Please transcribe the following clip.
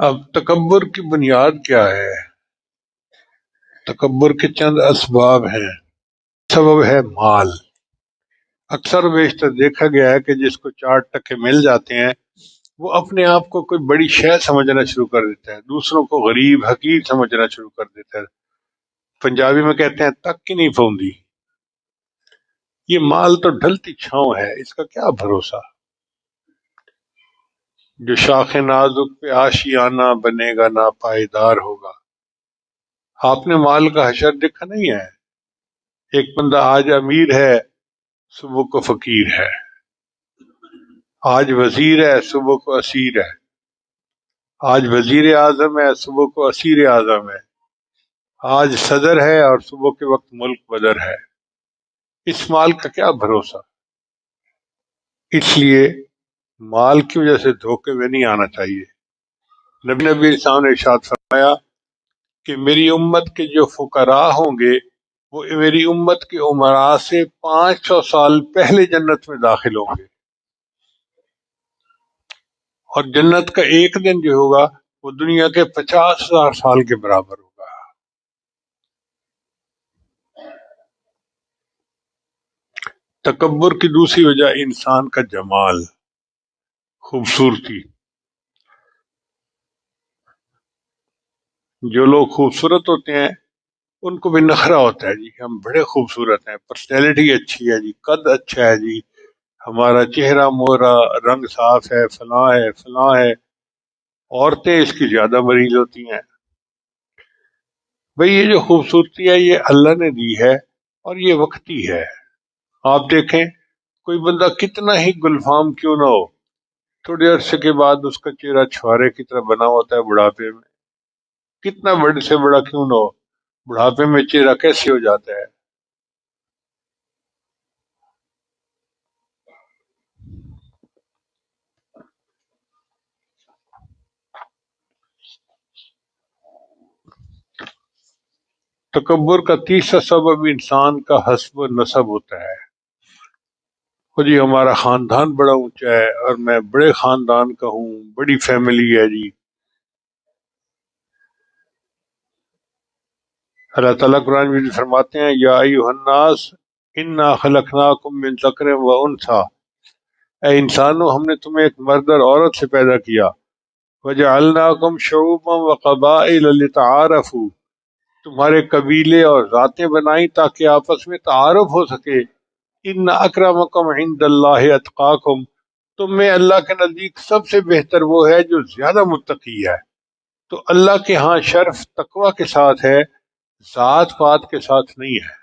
اب تکبر کی بنیاد کیا ہے؟ تکبر کے چند اسباب ہیں۔ سبب ہے مال۔ اکثر و بیشتر دیکھا گیا ہے کہ جس کو 4 ٹکے مل جاتے ہیں وہ اپنے آپ کو کوئی بڑی شے سمجھنا شروع کر دیتا ہے، دوسروں کو غریب حقیر سمجھنا شروع کر دیتا ہے۔ پنجابی میں کہتے ہیں تک کی نہیں پھوندی۔ یہ مال تو ڈھلتی چھاؤں ہے، اس کا کیا بھروسہ؟ جو شاخ نازک پہ آشیانہ بنے گا نا پائیدار ہوگا۔ آپ نے مال کا حشر دیکھا نہیں ہے؟ ایک بندہ آج امیر ہے، صبح کو فقیر ہے، آج وزیر ہے، صبح کو اسیر ہے، آج وزیر اعظم ہے، صبح کو اسیر اعظم ہے، آج صدر ہے اور صبح کے وقت ملک بدر ہے۔ اس مال کا کیا بھروسہ؟ اس لیے مال کی وجہ سے دھوکے میں نہیں آنا چاہیے۔ نبی اسلام نے ارشاد فرمایا کہ میری امت کے جو فقراء ہوں گے وہ میری امت کے عمراء سے 500 سال پہلے جنت میں داخل ہوں گے، اور جنت کا ایک دن جو ہوگا وہ دنیا کے 50,000 سال کے برابر ہوگا۔ تکبر کی دوسری وجہ انسان کا جمال، خوبصورتی۔ جو لوگ خوبصورت ہوتے ہیں ان کو بھی نخرہ ہوتا ہے، جی ہم بڑے خوبصورت ہیں، پرسنالٹی اچھی ہے، جی قد اچھا ہے، جی ہمارا چہرہ مورا، رنگ صاف ہے، فلاں ہے فلاں ہے۔ عورتیں اس کی زیادہ مریض ہوتی ہیں۔ بھئی یہ جو خوبصورتی ہے یہ اللہ نے دی ہے اور یہ وقتی ہے۔ آپ دیکھیں کوئی بندہ کتنا ہی گلفام کیوں نہ ہو، تھوڑے عرصے کے بعد اس کا چہرہ چھوارے کی طرح بنا ہوتا ہے بڑھاپے میں، کتنا بڑے سے بڑا کیوں نہ ہو، بڑھاپے میں چہرہ کیسے ہو جاتا ہے۔ تکبر کا تیسرا سبب انسان کا حسب نسب ہوتا ہے۔ وہ جی ہمارا خاندان بڑا اونچا ہے اور میں بڑے خاندان کا ہوں، بڑی فیملی ہے جی۔ اللہ تعالیٰ قرآن میں فرماتے ہیں یا ایھا الناس انا خلقناکم من ذکر و انثی، اے انسانوں ہم نے تمہیں ایک مرد اور عورت سے پیدا کیا، وجعلناکم شعوبا وقبائل لتعارفوا، تمہارے قبیلے اور ذاتیں بنائیں تاکہ آپس میں تعارف ہو سکے۔ ان اکرمکم عند اللہ اتقاکم، تم میں اللہ کے نزدیک سب سے بہتر وہ ہے جو زیادہ متقی ہے۔ تو اللہ کے ہاں شرف تقوی کے ساتھ ہے، ذات پات کے ساتھ نہیں ہے۔